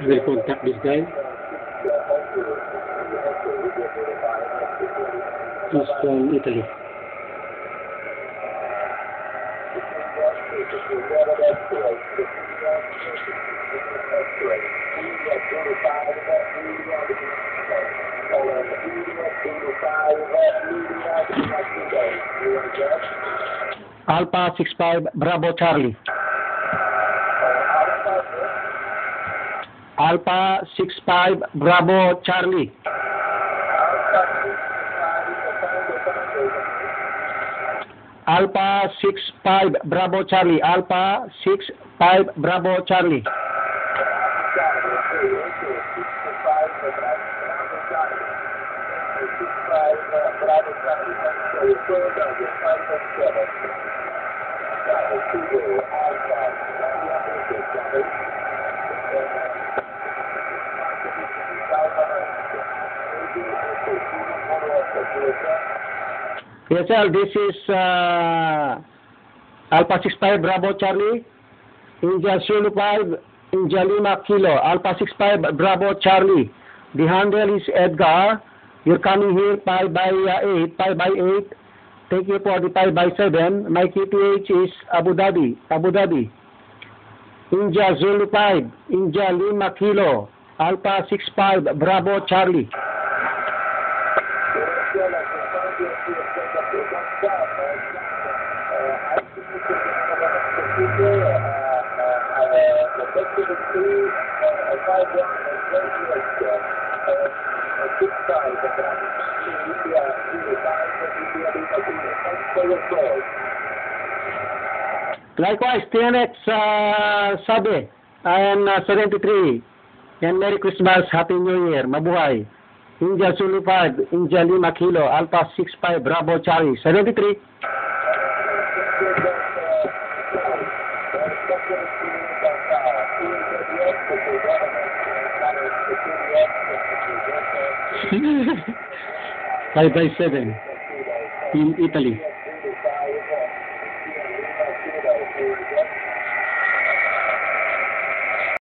will contact this guy. He's from Italy. Alpha 65 Bravo Charlie. Alpha 65 Bravo Charlie. Alpha 65 Bravo Charlie. Alpha 65 Bravo Charlie. Yes, sir. This is Alpha 65 Bravo Charlie. India Zulu 5, India Lima Kilo. Alpha 65 Bravo Charlie. The handle is Edgar. You're coming here 5 by 8. 5 by 8. Thank you for the 5 by 7. My QTH is Abu Dhabi. Abu Dhabi. India Zulu 5, India Lima Kilo. Alpha 65 Bravo Charlie. Likewise, TNX Sabe, I am 73. And Merry Christmas, Happy New Year, mabuhay. India Zulu 5, India Lima Kilo, Alpha 65 Bravo Charlie, 73. Five by 7 in Italy.